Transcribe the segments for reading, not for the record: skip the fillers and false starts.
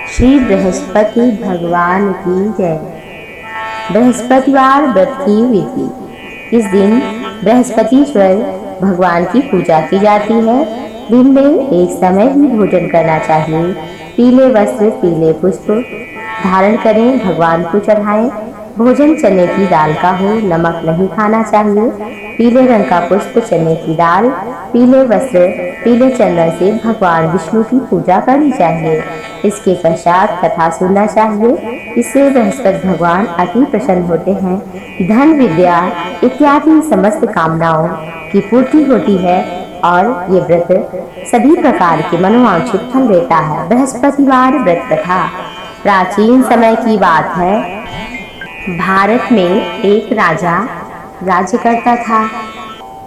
श्री बृहस्पति भगवान की जय। बृहस्पतिवार व्रत की विधि। इस दिन बृहस्पतिश्वर भगवान की पूजा की जाती है। दिन में एक समय ही भोजन करना चाहिए। पीले वस्त्र, पीले पुष्प धारण करें, भगवान को चढ़ाएं। भोजन चने की दाल का हो, नमक नहीं खाना चाहिए। पीले रंग का पुष्प, चने की दाल, पीले वस्त्र, पीले चंदन से भगवान विष्णु की पूजा करनी चाहिए। इसके पश्चात कथा सुनना चाहिए। इससे बृहस्पति भगवान अति प्रसन्न होते हैं। धन, विद्या इत्यादि समस्त कामनाओं की पूर्ति होती है और ये व्रत सभी प्रकार के मनोवांछित फल देता है। बृहस्पतिवार व्रत कथा। प्राचीन समय की बात है। भारत में एक राजा राज्य करता था।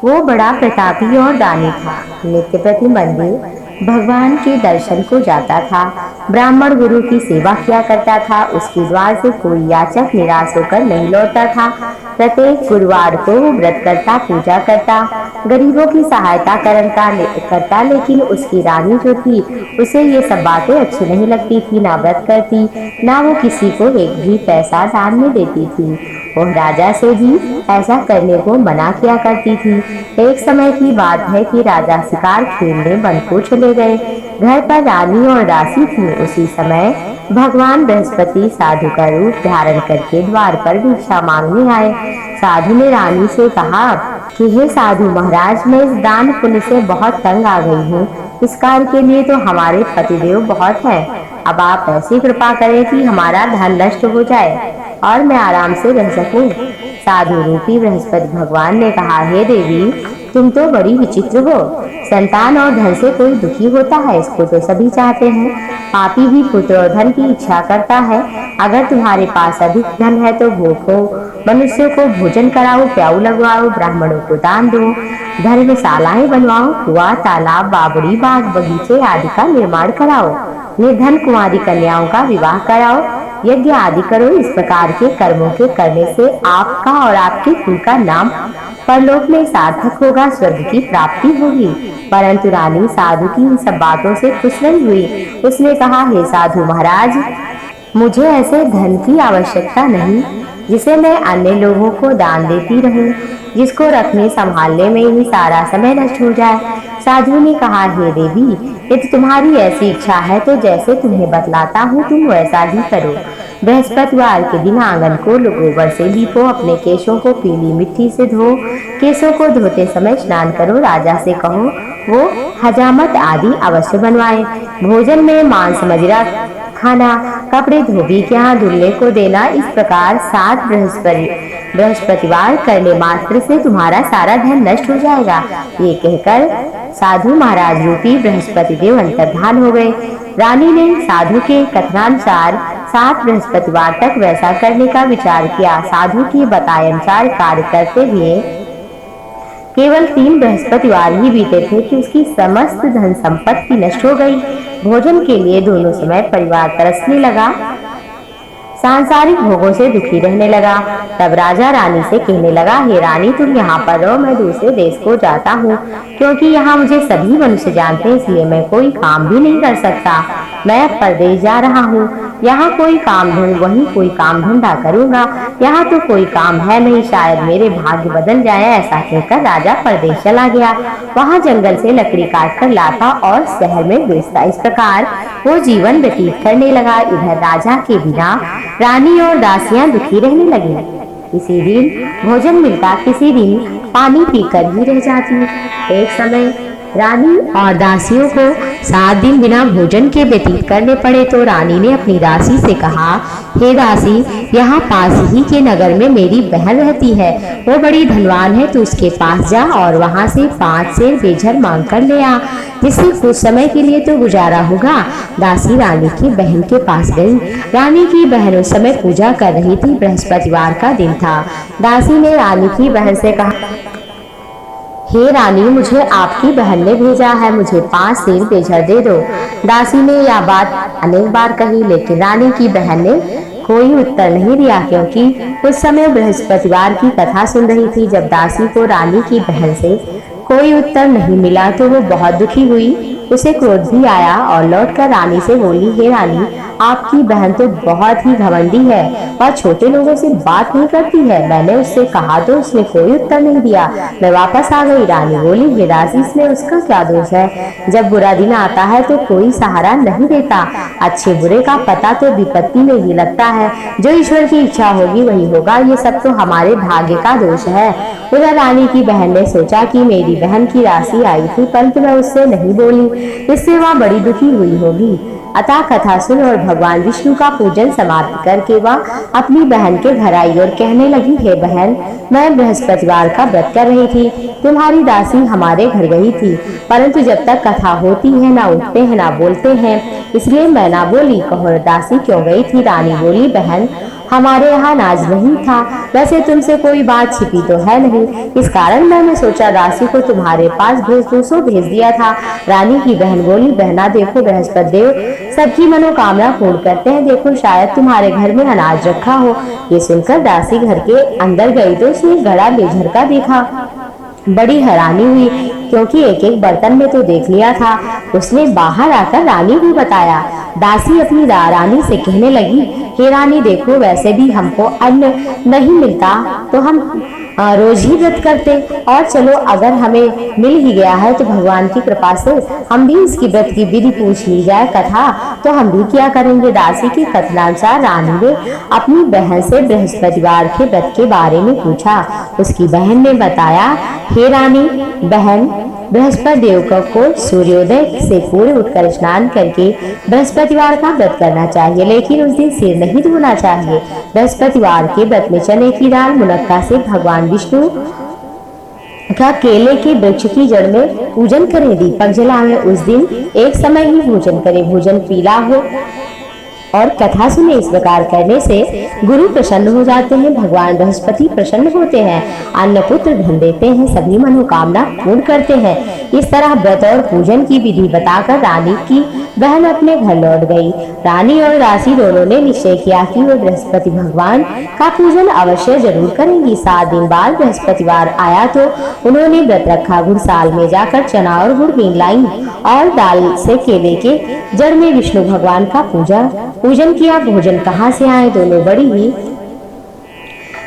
वो बड़ा प्रतापी और दानी था। नित्य प्रति मंदिर भगवान के दर्शन को जाता था। ब्राह्मण गुरु की सेवा किया करता था। उसके द्वार से कोई याचक निराश होकर नहीं लौटता था। प्रत्येक गुरुवार को वो व्रत करता, पूजा करता, गरीबों की सहायता करता। लेकिन उसकी रानी जो थी, उसे ये सब बातें अच्छी नहीं लगती थी। ना व्रत करती, ना वो किसी को एक भी पैसा दान में देती थी। वह राजा से भी ऐसा करने को मना किया करती थी। एक समय की बात है कि राजा शिकार खेलने वन को चले गए। घर पर रानी और दासी थी। उसी समय भगवान बृहस्पति साधु का रूप धारण करके द्वार पर भिक्षा मांगने आए। साधु ने रानी से कहा कि हे साधु महाराज, मैं इस दान पुण्य से बहुत तंग आ गई हूँ। इस कार्य के लिए तो हमारे पतिदेव बहुत हैं। अब आप ऐसी कृपा करें कि हमारा धन नष्ट हो जाए और मैं आराम से रह सकूं। साधु रूपी बृहस्पति भगवान ने कहा, हे देवी, तुम तो बड़ी विचित्र हो। संतान और धन से कोई दुखी होता है, इसको तो सभी चाहते हैं। पापी भी पुत्र और धन की इच्छा करता है। अगर तुम्हारे पास अधिक धन है तो भूखो, मनुष्यों को भोजन कराओ, प्याऊ लगवाओ, ब्राह्मणों को दान दो, धर्मशालाएं बनवाओ, कुआं, तालाब, बावड़ी, बाग बगीचे आदि का निर्माण कराओ, निर्धन कुंवारी कन्याओं का विवाह कराओ, यज्ञ आदि करो। इस प्रकार के कर्मों के करने से आपका और आपके कुल का नाम परलोक में सार्थक होगा, स्वर्ग की प्राप्ति होगी। परंतु रानी साधु की इन सब बातों से खुश नहीं हुई। उसने कहा, हे साधु महाराज, मुझे ऐसे धन की आवश्यकता नहीं जिसे मैं अन्य लोगों को दान देती रहूं, जिसको रखने संभालने में ही सारा समय नष्ट हो जाए। साधु ने कहा, हे देवी, यदि तुम्हारी ऐसी इच्छा है तो जैसे तुम्हें बतलाता हूँ तुम वैसा ही करो। बृहस्पतिवार के दिन आंगन को गोबर से लीपो, अपने केशों को पीली मिट्टी से धो, केशों को धोते समय स्नान करो। राजा से कहो वो हजामत आदि अवश्य बनवाए। भोजन में मांस मदिरा खाना, कपड़े धोबी के यहाँ धुलने को देना। इस प्रकार 7 बृहस्पतिवार करने मात्र से तुम्हारा सारा धन नष्ट हो जाएगा। ये कहकर साधु महाराज रूपी बृहस्पति देव अंतर्धान हो गए। रानी ने साधु के कथनानुसार 7 बृहस्पतिवार तक वैसा करने का विचार किया। साधु के बताए अनुसार कार्य करते हुए केवल 3 बृहस्पतिवार ही बीते थे कि उसकी समस्त धन संपत्ति नष्ट हो गई। भोजन के लिए दोनों समय परिवार तरसने लगा, सांसारिक भोगों से दुखी रहने लगा। तब राजा रानी से कहने लगा, हे रानी, तुम यहाँ पर रहो, मैं दूसरे देश को जाता हूँ, क्योंकि यहाँ मुझे सभी मनुष्य जानते हैं, इसलिए मैं कोई काम भी नहीं कर सकता। मैं परदेश जा रहा हूँ। यहाँ कोई काम ढूंढ, वहीं कोई काम धंधा करूंगा। यहाँ तो कोई काम है नहीं, शायद मेरे भाग्य बदल जाए। ऐसा कहकर राजा परदेश चला गया। वहाँ जंगल से लकड़ी काट कर लाता और शहर में बेचता। इस प्रकार वो जीवन व्यतीत करने लगा। इधर राजा के बिना रानी और दासियां दुखी रहने लगी। किसी दिन भोजन मिलता, किसी दिन पानी पीकर ही रह जाती। एक समय रानी और दासियों को 7 दिन बिना भोजन के व्यतीत करने पड़े तो रानी ने अपनी दासी से कहा, हे दासी, यहाँ पास ही के नगर में मेरी बहन रहती है। वो बड़ी धनवान है, तू उसके पास जा और वहाँ से 5 सेर बेझर मांग कर ले आ, जिससे कुछ समय के लिए तो गुजारा होगा। दासी रानी की बहन के पास गई। रानी की बहन उस समय पूजा कर रही थी। बृहस्पतिवार का दिन था। दासी ने रानी की बहन से कहा, हे रानी, मुझे आपकी बहन ने भेजा है, मुझे 5 सेर बेझर दे दो। दासी ने यह बात अनेक बार कही, लेकिन रानी की बहन ने कोई उत्तर नहीं दिया, क्योंकि उस समय बृहस्पतिवार की कथा सुन रही थी। जब दासी को रानी की बहन से कोई उत्तर नहीं मिला तो वो बहुत दुखी हुई। उसे क्रोध भी आया और लौटकर रानी से बोली, हे रानी, आपकी बहन तो बहुत ही घमंडी है और छोटे लोगों से बात नहीं करती है। मैंने उससे कहा तो उसने कोई उत्तर नहीं दिया। मैं वापस आ गई। रानी बोली, हे दासी, इसमें उसका क्या दोष है? जब बुरा दिन आता है तो कोई सहारा नहीं देता। अच्छे बुरे का पता तो विपत्ति में ही लगता है। जो ईश्वर की इच्छा होगी वही होगा। ये सब तो हमारे भाग्य का दोष है। उधर रानी की बहन ने सोचा कि मेरी बहन की राशि आई थी, परंतु मैं उससे नहीं बोली, इससे वह बड़ी दुखी हुई होगी। अतः कथा सुन और भगवान विष्णु का पूजन समाप्त करके वह अपनी बहन के घर आई और कहने लगी, हे बहन, मैं बृहस्पतिवार का व्रत कर रही थी। तुम्हारी दासी हमारे घर गई थी, परंतु जब तक कथा होती है ना उठते हैं ना बोलते हैं, इसलिए मैं ना बोली। कहो दासी क्यों गई थी? रानी बोली, बहन, हमारे यहाँ नाज नहीं था। वैसे तुमसे कोई बात छिपी तो है नहीं, इस कारण मैंने सोचा दासी को तुम्हारे पास भेज दिया था। रानी की बहन बोली, बहना देखो, बृहस्पति देव सबकी मनोकामना पूर्ण करते हैं। देखो शायद तुम्हारे घर में अनाज रखा हो। ये सुनकर दासी घर के अंदर गई तो उसने घड़ा बेझर का देखा। बड़ी हैरानी हुई क्योंकि एक एक बर्तन में तो देख लिया था। उसने बाहर आकर रानी को बताया। दासी अपनी रानी से कहने लगी, हे रानी देखो, वैसे भी हमको अन्न नहीं मिलता तो हम रोज ही व्रत करते, और चलो अगर हमें मिल ही गया है तो भगवान की कृपा से हम भी इसकी व्रत की विधि पूछ ली जाए कथा तो हम भी क्या करेंगे। दासी के कथनानुसार रानी ने अपनी बहन से बृहस्पतिवार के व्रत के बारे में पूछा। उसकी बहन ने बताया, हे रानी बहन, बृहस्पति देव को सूर्योदय से पूर्व उठकर स्नान करके बृहस्पतिवार का व्रत करना चाहिए, लेकिन उस दिन सिर नहीं धोना चाहिए। बृहस्पतिवार के व्रत में चने की दाल मुनक्का से भगवान विष्णु का केले के वृक्ष की जड़ में पूजन करें। दीपक जलाएं। उस दिन एक समय ही भोजन करें। भोजन पीला हो और कथा सुने। इस प्रकार करने से गुरु प्रसन्न हो जाते हैं, भगवान बृहस्पति प्रसन्न होते हैं, अन्न पुत्र धन देते हैं, सभी मनोकामना पूर्ण करते हैं। इस तरह व्रत और पूजन की विधि बताकर रानी की बहन अपने घर लौट गई। रानी और दासी दोनों ने निश्चय किया कि वे बृहस्पति भगवान का पूजन अवश्य जरूर करेंगी। 7 दिन बाद बृहस्पतिवार आया तो उन्होंने व्रत रखा। गुड़साल में जाकर चना और गुड़ बीन लाई और दाल से केले के जड़ में विष्णु भगवान का पूजन किया। भोजन कहाँ से आए? दोनों बड़ी ही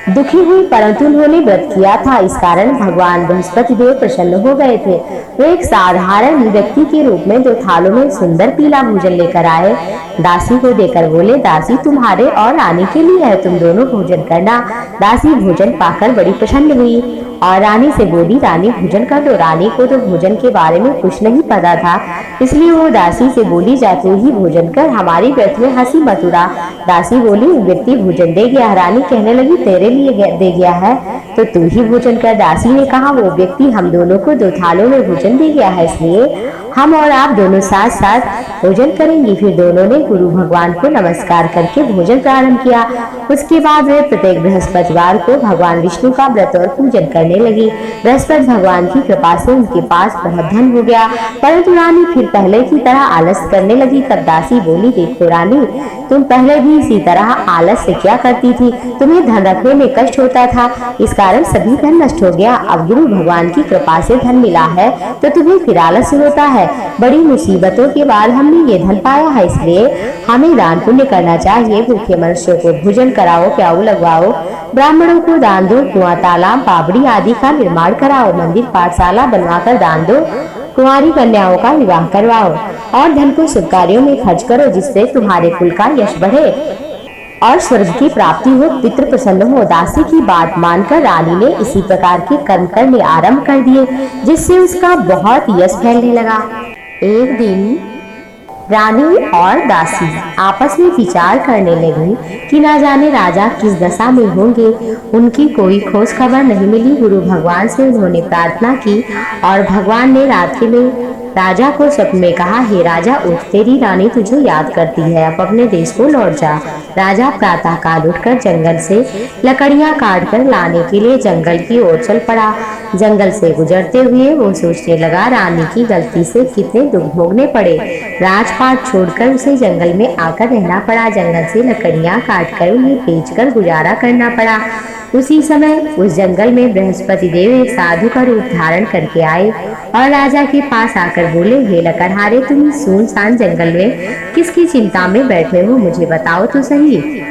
दुखी हुई, परंतु उन्होंने व्रत किया था, इस कारण भगवान बृहस्पति देव प्रसन्न हो गए थे। वे एक साधारण व्यक्ति के रूप में 2 थालों में सुंदर पीला भोजन लेकर आए। दासी को देकर बोले, दासी तुम्हारे और रानी के लिए है, तुम दोनों भोजन करना। दासी भोजन पाकर बड़ी प्रसन्न हुई और रानी से बोली, रानी भोजन कर दो। रानी को तो भोजन के बारे में कुछ नहीं पता था, इसलिए वो दासी से बोली, जा तू ही भोजन कर, हमारी व्रत में हंसी मत उड़ा। दासी बोली, व्यक्ति भोजन दे गया। रानी कहने लगी, तेरे लिए दे गया है तो तू ही भोजन कर। दासी ने कहा, वो व्यक्ति हम दोनों को 2 थालों में भोजन दे गया है, इसलिए हम और आप दोनों साथ साथ भोजन करेंगे। फिर दोनों ने गुरु भगवान को नमस्कार करके भोजन प्रारंभ किया। उसके बाद वे प्रत्येक बृहस्पतिवार को भगवान विष्णु का व्रत और पूजन करने लगी। बृहस्पति भगवान की कृपा से उनके पास बहुत धन हो गया, परंतु रानी फिर पहले की तरह आलस करने लगी। तब दासी बोली, देखो रानी, तुम पहले भी इसी तरह आलस से क्या करती थी, तुम्हें धन रखने में कष्ट होता था, इस कारण सभी धन नष्ट हो गया। अब गुरु भगवान की कृपा से धन मिला है तो तुम्हें फिर आलस होता है। बड़ी मुसीबतों के बाद हमने ये धन पाया है, इसलिए हमें दान पुण्य करना चाहिए। भूखे मनुष्यों को भोजन कराओ, प्याऊ लगवाओ, ब्राह्मणों को दान दो, कुआं तालाब बावड़ी आदि का निर्माण कराओ, मंदिर पाठशाला बनवाकर दान दो, कुंवारी कन्याओं का विवाह करवाओ और धन को शुभ कार्यों में खर्च करो, जिससे तुम्हारे कुल का यश बढ़े और स्वर्ग की प्राप्ति हो, पितृ प्रसन्न हो। दासी की बात मानकर रानी ने इसी प्रकार के कर्म करने आरंभ कर दिए, जिससे उसका बहुत यश फैलने लगा। एक दिन रानी और दासी आपस में विचार करने लगी कि ना जाने राजा किस दशा में होंगे। उनकी कोई खोज खबर नहीं मिली। गुरु भगवान से उन्होंने प्रार्थना की और भगवान ने रात्रि में राजा को स्वप्न में कहा, हे राजा उठ, तेरी रानी तुझे याद करती है, अब अपने देश को लौट जा। राजा प्रातः काल उठकर जंगल से लकड़ियां काट कर लाने के लिए जंगल की ओर चल पड़ा। जंगल से गुजरते हुए वो सोचने लगा, रानी की गलती से कितने दुख भोगने पड़े। राजपाट छोड़कर उसे जंगल में आकर रहना पड़ा। जंगल से लकड़ियां काट कर उन्हें बेचकर गुजारा करना पड़ा। उसी समय उस जंगल में बृहस्पति देव एक साधु का रूप धारण करके आए और राजा के पास आकर बोले, हे लकड़हारे, तुम इस सुनसान जंगल में किसकी चिंता में बैठे हो, मुझे बताओ तो सही।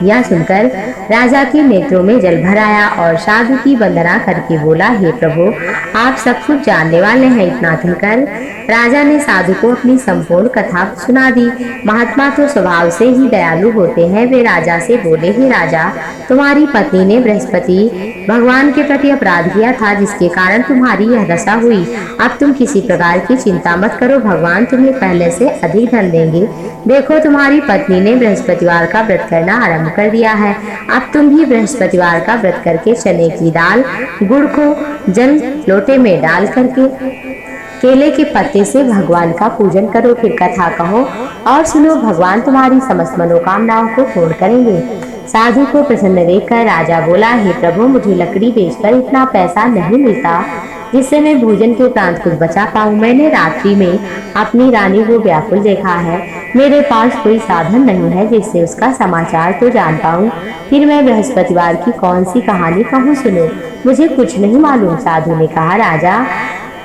यह सुनकर राजा के नेत्रों में जल भर आया और साधु की वंदना करके बोला, हे प्रभु, आप सब कुछ जानने वाले हैं। इतना कहकर राजा ने साधु को अपनी संपूर्ण कथा सुना दी। महात्मा तो स्वभाव से ही दयालु होते हैं। वे राजा से बोले, हे राजा, तुम्हारी पत्नी ने बृहस्पति भगवान के प्रति अपराध किया था, जिसके कारण तुम्हारी यह दशा हुई। अब तुम किसी प्रकार की चिंता मत करो, भगवान तुम्हें पहले से अधिक धन देंगे। देखो, तुम्हारी पत्नी ने बृहस्पतिवार का व्रत करना आरंभ कर दिया है। अब तुम भी बृहस्पतिवार का व्रत करके चने की दाल, गुड़ को जल लोटे में डाल करके केले के पत्ते से भगवान का पूजन करो। फिर कथा कहो और सुनो, भगवान तुम्हारी समस्त मनोकामनाओं को पूर्ण करेंगे। साधु को प्रसन्न देखकर राजा बोला, हे प्रभु, मुझे लकड़ी बेचकर इतना पैसा नहीं मिलता जिससे मैं भोजन के उपरांत कुछ बचा पाऊँ। मैंने रात्रि में अपनी रानी को व्याकुल देखा है। मेरे पास कोई साधन नहीं है जिससे उसका समाचार तो जान पाऊँ। फिर मैं बृहस्पतिवार की कौन सी कहानी कहूँ, सुनो, मुझे कुछ नहीं मालूम। साधु ने कहा, राजा,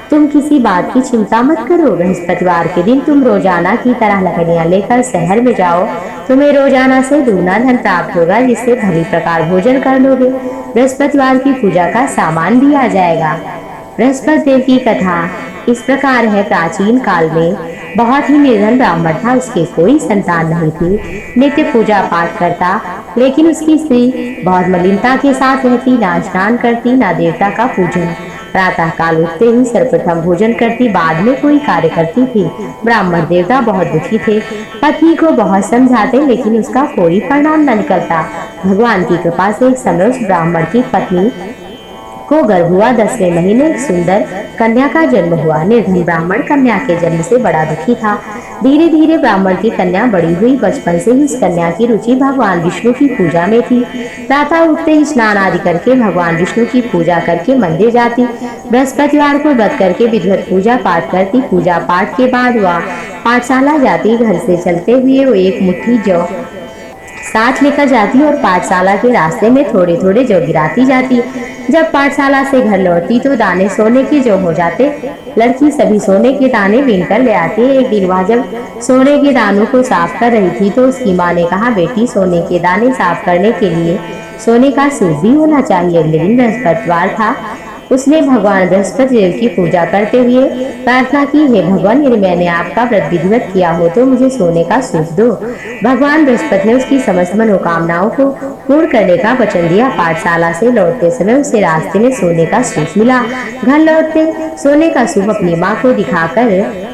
तुम किसी बात की चिंता मत करो। बृहस्पतिवार के दिन तुम रोजाना की तरह लकड़ियां लेकर शहर में जाओ। तुम्हें रोजाना से दुगना धन प्राप्त होगा, जिससे भली प्रकार भोजन कर लोगे। बृहस्पतिवार की पूजा का सामान भी आ जाएगा। बृहस्पति देव की कथा इस प्रकार है। प्राचीन काल में बहुत ही निर्धन ब्राह्मण था। उसके कोई संतान नहीं थी। नित्य पूजा पाठ करता, लेकिन उसकी स्त्री बहुत मलिनता के साथ रहती, ना स्नान करती, ना देवता का पूजन। प्रातः काल उठते ही सर्वप्रथम भोजन करती, बाद में कोई कार्य करती थी। ब्राह्मण देवता बहुत दुखी थे। पत्नी को बहुत समझाते, लेकिन उसका कोई परिणाम न निकलता। भगवान की कृपा से एक समय उस ब्राह्मण की पत्नी को गर्भ हुआ। 10वें महीने एक सुंदर कन्या का जन्म हुआ। निर्धन ब्राह्मण कन्या के जन्म से बड़ा दुखी था। धीरे धीरे ब्राह्मण की कन्या बड़ी हुई। बचपन से ही इस कन्या की रुचि भगवान विष्णु की पूजा में थी। प्रातः उठते ही स्नान आदि करके भगवान विष्णु की पूजा करके मंदिर जाती। बृहस्पतिवार को व्रत करके विधिवत पूजा पाठ करती। पूजा पाठ के बाद वह पाठशाला जाती। घर से चलते हुए वो एक मुट्ठी जौ साथ लेकर जाती और पाठशाला के रास्ते में थोड़े थोड़े जौ गिराती जाती। जब पाठशाला से घर लौटती तो दाने सोने के जौ हो जाते। लड़की सभी सोने के दाने बीन कर ले आती। एक दिन वह जब सोने के दानों को साफ कर रही थी तो उसकी माँ ने कहा, बेटी, सोने के दाने साफ करने के लिए सोने का सूप भी होना चाहिए। अगले दिन बृहस्पतिवार था। उसने भगवान बृहस्पति देव की पूजा करते हुए प्रार्थना की, हे भगवान, यदि मैंने आपका व्रत विधिवत किया हो तो मुझे सोने का सूप दो। भगवान बृहस्पति ने उसकी समस्त मनोकामनाओं को पूर्ण करने का वचन दिया। पाठशाला से लौटते समय उसे रास्ते में सोने का सूप मिला। घर लौटते सोने का सूप अपनी माँ को दिखाकर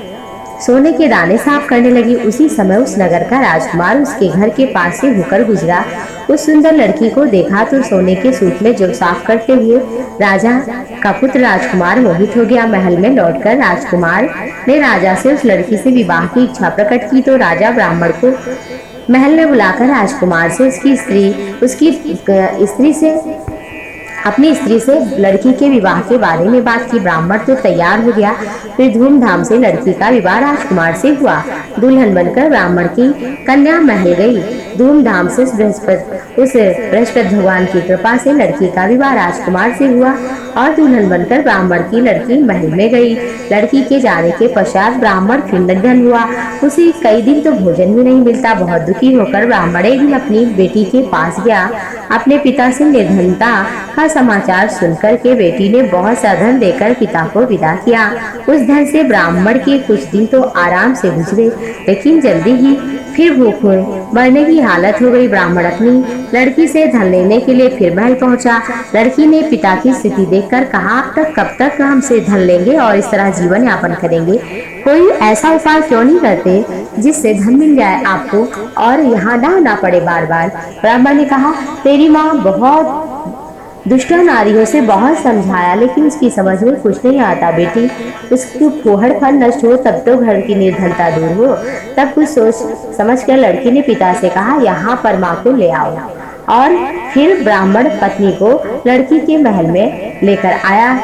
सोने के दाने साफ करने लगी। उसी समय उस नगर का राजकुमार उसके घर के पास से होकर गुजरा। उस सुंदर लड़की को देखा तो सोने के सूप में जौ साफ करते हुए राजा का पुत्र राजकुमार मोहित हो गया। महल में लौटकर राजकुमार ने राजा से उस लड़की से विवाह की इच्छा प्रकट की तो राजा ब्राह्मण को महल में बुलाकर राजकुमार से उसकी स्त्री से अपनी स्त्री से लड़की के विवाह के बारे में बात की। ब्राह्मण तो तैयार हो गया। फिर धूमधाम से लड़की का विवाह राजकुमार से हुआ। दुल्हन बनकर ब्राह्मण की कन्या महल गई। धूमधाम से उस बृहस्पति भगवान की कृपा से लड़की का विवाह राजकुमार से हुआ और दुल्हन बनकर ब्राह्मण की लड़की महल में गई। लड़की के जाने के पश्चात ब्राह्मण फिर निर्धन हुआ। उसे कई दिन तो भोजन भी नहीं मिलता। बहुत दुखी होकर ब्राह्मण एक दिन अपनी बेटी के पास गया। अपने पिता से निर्धनता का समाचार सुनकर के बेटी ने बहुत सा धन देकर पिता को विदा किया। उस धन से ब्राह्मण के कुछ दिन तो आराम से गुजरे, लेकिन जल्दी ही फिर भूख मरने की हालत हो गई। ब्राह्मण अपनी लड़की से धन लेने के लिए फिर महल पहुंचा। लड़की ने पिता की स्थिति देखकर कहा, आप तक कब तक हमसे धन लेंगे और इस तरह जीवन यापन करेंगे? कोई ऐसा उपाय क्यों नहीं करते जिससे धन मिल जाए आपको और यहाँ ना आना पड़े बार बार? ब्राह्मण ने कहा, तेरी माँ बहुत दुष्ट नारियों से बहुत समझाया, लेकिन उसकी समझ में कुछ नहीं आता। बेटी, उसकी फोहड़ फल नष्ट हो तब तो घर की निर्धनता दूर हो। तब कुछ सोच समझ कर लड़की ने पिता से कहा, यहाँ पर माँ को ले आओ। और फिर ब्राह्मण पत्नी को लड़की के महल में लेकर आया।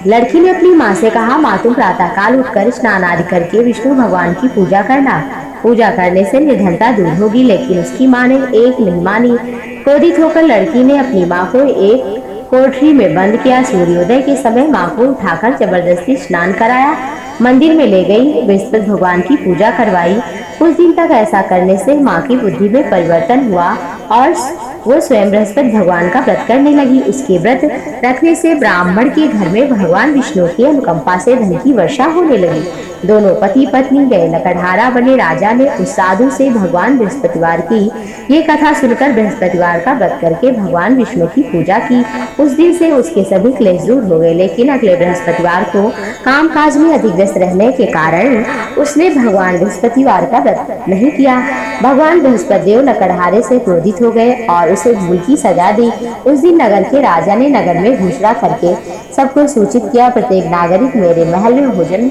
लड़की ने अपनी माँ से कहा, माँ, तुम प्रातः काल उठकर स्नान आदि करके विष्णु भगवान की पूजा करना। पूजा करने से निर्धनता दूर होगी, लेकिन उसकी माँ ने एक नहीं मानी। क्रोधित होकर लड़की ने अपनी माँ को एक कोठरी में बंद किया। सूर्योदय के समय माँ को उठाकर जबरदस्ती स्नान कराया, मंदिर में ले गई, बृहस्पति भगवान की पूजा करवाई। कुछ दिन तक ऐसा करने से माँ की बुद्धि में परिवर्तन हुआ और वो स्वयं बृहस्पति भगवान का व्रत करने लगी। उसके व्रत रखने से ब्राह्मण के घर में भगवान विष्णु की अनुकंपा से धन की वर्षा होने लगी। दोनों पति पत्नी गए लकड़हारा बने। राजा ने उस साधु से भगवान बृहस्पतिवार की ये कथा सुनकर बृहस्पतिवार का व्रत करके भगवान विष्णु की पूजा की। उस दिन से उसके सभी क्लेश दूर हो गए, लेकिन अगले बृहस्पतिवार को कामकाज में अधिक व्यस्त रहने के कारण उसने भगवान बृहस्पतिवार का व्रत नहीं किया। भगवान बृहस्पति देव लकड़हारे से क्रोधित हो गए और उसे भूल की सजा दी। उस दिन नगर के राजा ने नगर में घोषणा करके सबको सूचित किया, प्रत्येक नागरिक मेरे महल में भोजन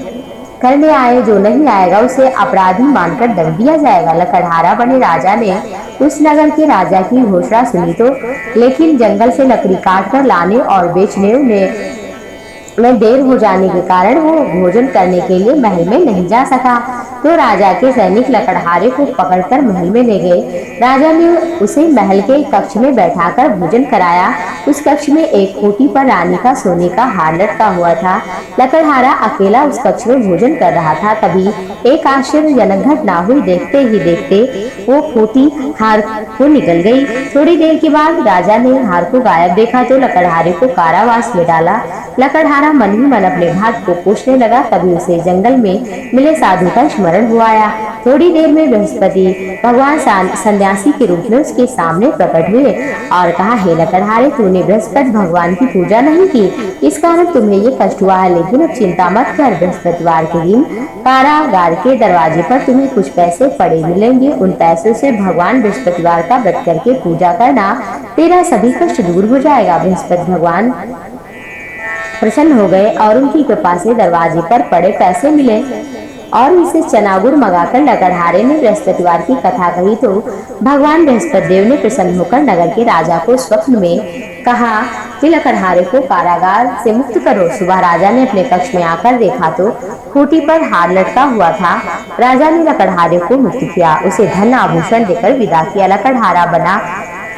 करने आए, जो नहीं आएगा उसे अपराधी मानकर दंड दिया जाएगा। लकड़हारा बने राजा ने उस नगर के राजा की घोषणा सुनी तो लेकिन जंगल से लकड़ी काट कर लाने और बेचने में देर हो जाने के कारण वो भोजन करने के लिए महल में नहीं जा सका। तो राजा के सैनिक लकड़हारे को पकड़कर महल में ले गए। राजा ने उसे महल के कक्ष में बैठाकर भोजन कराया। उस कक्ष में एक खूंटी पर रानी का सोने का हार लटका हुआ था। लकड़हारा अकेला उस कक्ष में भोजन कर रहा था। तभी एक आश्चर्यजनक घटना हुई। देखते ही देखते वो खूंटी हार को निकल गई। थोड़ी देर के बाद राजा ने हार को गायब देखा तो लकड़हारे को कारावास में डाला। लकड़हारा मन ही मन अपने भाग्य को पूछने लगा। तभी उसे जंगल में मिले साधु का स्मरण हुआ आया। थोड़ी देर में बृहस्पति भगवान सन्यासी के रूप में उसके सामने प्रकट हुए और कहा, हे लकड़हारे, तूने बृहस्पति भगवान की पूजा नहीं की, इस कारण तुम्हें ये कष्ट हुआ है। लेकिन अब चिंता मत कर, बृहस्पतिवार के दिन कारागार के दरवाजे पर तुम्हें कुछ पैसे पड़े मिलेंगे। उन पैसों से भगवान बृहस्पतिवार का व्रत करके पूजा करना, तेरा सभी कष्ट दूर हो जाएगा। बृहस्पति भगवान प्रसन्न हो गए और उनकी कृपा से दरवाजे पर पड़े पैसे मिले और उनसे चना गुड़ मंगाकर लकड़हारे ने बृहस्पतिवार की कथा कही तो भगवान बृहस्पति देव ने प्रसन्न होकर नगर के राजा को स्वप्न में कहा कि लकड़हारे को कारागार से मुक्त करो। सुबह राजा ने अपने कक्ष में आकर देखा तो खूंटी पर हार लटका हुआ था। राजा ने लकड़हारे को मुक्त किया, उसे धन आभूषण देकर विदा किया। लकड़हारा बना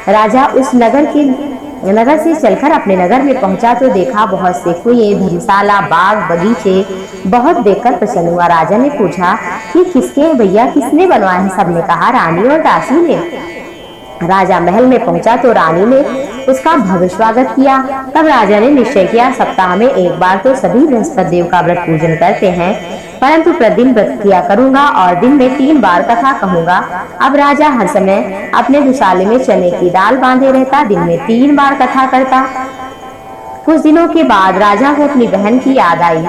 राजा उस नगर से चलकर अपने नगर में पहुंचा तो देखा बहुत से कुएं, धर्मशाला, बाग, बगीचे बहुत देखकर प्रसन्न हुआ। राजा ने पूछा कि किसके भैया, किसने बनवाए हैं? सबने कहा, रानी और दासी ने। राजा महल में पहुंचा तो रानी ने उसका भव्य स्वागत किया। तब राजा ने निश्चय किया, सप्ताह में एक बार तो सभी बृहस्पति देव का व्रत पूजन करते हैं, परंतु प्रतिदिन व्रत किया करूंगा और दिन में 3 बार कथा कहूंगा। अब राजा हर समय अपने दुशाले में चने की दाल बांधे रहता, दिन में 3 बार कथा करता। कुछ दिनों के बाद राजा को अपनी बहन की याद आई।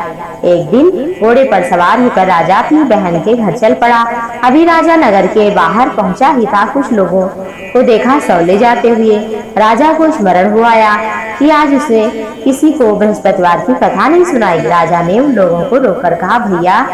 एक दिन घोड़े पर सवार होकर राजा अपनी बहन के घर चल पड़ा। अभी राजा नगर के बाहर पहुंचा ही था, कुछ लोगों को देखा सौले जाते हुए। राजा को स्मरण हुआ आया कि आज उसने किसी को बृहस्पतिवार की कथा नहीं सुनाई। राजा ने उन लोगों को रोककर कहा, भैया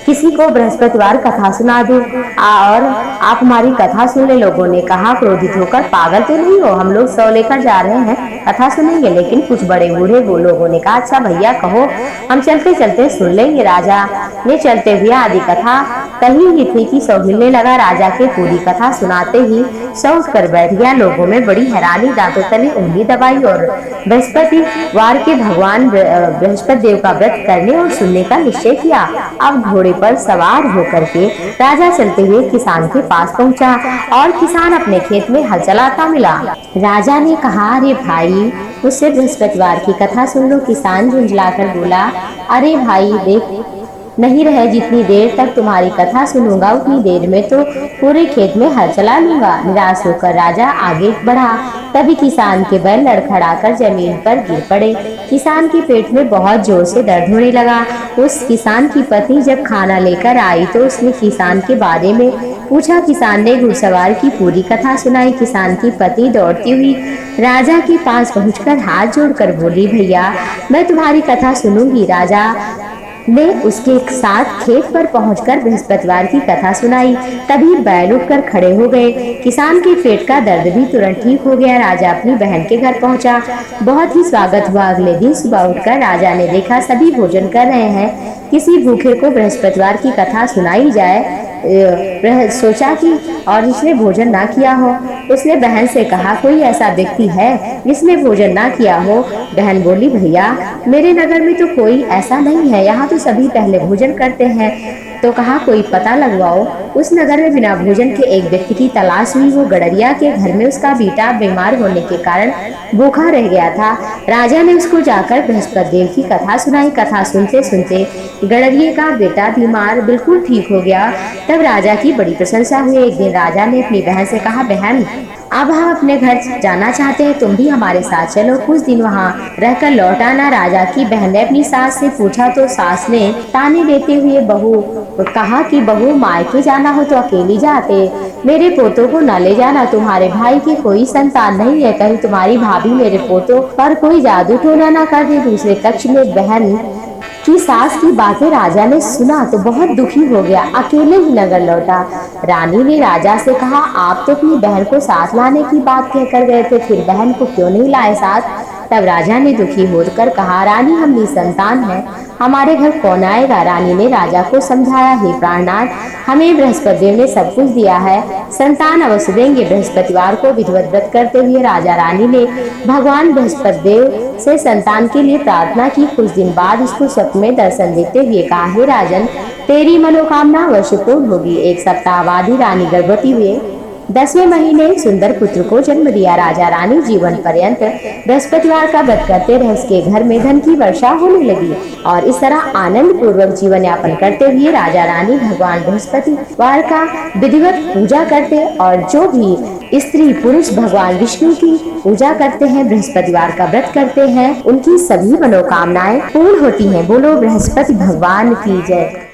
किसी को बृहस्पतिवार कथा सुना दो और आप हमारी कथा सुन ले। लोगों ने कहा क्रोधित होकर, पागल तो नहीं हो, हम लोग सौ लेकर जा रहे हैं, कथा सुनेंगे। लेकिन कुछ बड़े बूढ़े वो लोगों ने कहा, अच्छा भैया कहो, हम चलते चलते सुन लेंगे। राजा ने चलते हुए आदि कथा कही ही थी कि सौ हिलने लगा। राजा के पूरी कथा सुनाते ही सौ उठकर बैठ गया। लोगों में बड़ी हैरानी, दांतों तले उंगली दबाई और बृहस्पतिवार के भगवान बृहस्पति देव का व्रत करने और सुनने का निश्चय किया। अब घोड़े पर सवार होकर के राजा चलते हुए किसान के पास पहुंचा और किसान अपने खेत में हल चलाता मिला। राजा ने कहा, अरे भाई, मुझसे बृहस्पतिवार की कथा सुन लो। किसान झुंझलाकर बोला, अरे भाई देख नहीं रहे, जितनी देर तक तुम्हारी कथा सुनूंगा उतनी देर में तो पूरे खेत में हल चला लूंगा। निराश होकर राजा आगे बढ़ा। तभी किसान के बैल लड़खड़ाकर जमीन पर गिर पड़े। किसान के पेट में बहुत जोर से दर्द होने लगा। उस किसान की पत्नी जब खाना लेकर आई तो उसने किसान के बारे में पूछा। किसान ने घुड़सवार की पूरी कथा सुनाई। किसान की पत्नी दौड़ती हुई राजा के पास पहुंचकर हाथ जोड़कर बोली, भैया मैं तुम्हारी कथा सुनूंगी। राजा ने उसके साथ खेत पर पहुंचकर बृहस्पतिवार की कथा सुनाई। तभी बैल उठकर खड़े हो गए। किसान के पेट का दर्द भी तुरंत ठीक हो गया। राजा अपनी बहन के घर पहुंचा। बहुत ही स्वागत हुआ। अगले दिन सुबह उठकर राजा ने देखा सभी भोजन कर रहे हैं। किसी भूखे को बृहस्पतिवार की कथा सुनाई जाए। सोचा कि और जिसने भोजन ना किया हो। उसने बहन से कहा, कोई ऐसा व्यक्ति है जिसने भोजन ना किया हो? बहन बोली, भैया मेरे नगर में तो कोई ऐसा नहीं है, यहाँ तो सभी पहले भोजन करते हैं। तो कहा, कोई पता लगवाओ। उस नगर में बिना भोजन के एक व्यक्ति की तलाश हुई। वो गडरिया के घर में उसका बेटा बीमार होने के कारण भूखा रह गया था। राजा ने उसको जाकर बृहस्पति देव की कथा सुनाई। कथा सुनते सुनते गडरिये का बेटा बीमार बिल्कुल ठीक हो गया। तब राजा की बड़ी प्रशंसा हुई। एक दिन राजा ने अपनी बहन से कहा, बहन अब हम अपने घर जाना चाहते हैं, तुम भी हमारे साथ चलो, कुछ दिन वहाँ रहकर लौट आना। राजा की बहन ने अपनी सास से पूछा तो सास ने ताने देते हुए कहा कि बहू मायके जाना हो तो अकेली जाते, मेरे पोतों को न ले जाना, तुम्हारे भाई की कोई संतान नहीं है, कहीं तुम्हारी भाभी मेरे पोतों पर कोई जादू टोना न कर दे। दूसरे कक्ष में बहन की सास की बातें राजा ने सुना तो बहुत दुखी हो गया, अकेले ही नगर लौटा। रानी ने राजा से कहा, आप तो अपनी बहन को साथ लाने की बात कहकर गए थे, फिर बहन को क्यों नहीं लाए साथ? तब राजा ने दुखी होकर कहा, रानी हम निसंतान हैं, हमारे घर कौन आएगा? रानी ने राजा को समझाया, हे प्राणनाथ, हमें बृहस्पति देव ने सब कुछ दिया है, संतान अवश्य देंगे। बृहस्पतिवार को विधिवत व्रत करते हुए राजा रानी ने भगवान बृहस्पति देव से संतान के लिए प्रार्थना की। कुछ दिन बाद उसको स्वप्न में दर्शन देते हुए कहा, हे राजन, तेरी मनोकामना अवश्य पूर्ण होगी। एक सप्ताह बाद ही रानी गर्भवती हुए 10वें महीने एक सुंदर पुत्र को जन्म दिया। राजा रानी जीवन पर्यंत बृहस्पतिवार का व्रत करते रहे। उसके घर में धन की वर्षा होने लगी और इस तरह आनंद पूर्वक जीवन यापन करते हुए राजा रानी भगवान बृहस्पतिवार का विधिवत पूजा करते और जो भी स्त्री पुरुष भगवान विष्णु की पूजा करते हैं, बृहस्पतिवार का व्रत करते हैं, उनकी सभी मनोकामनाएं पूर्ण होती हैं। बोलो बृहस्पति भगवान की जय।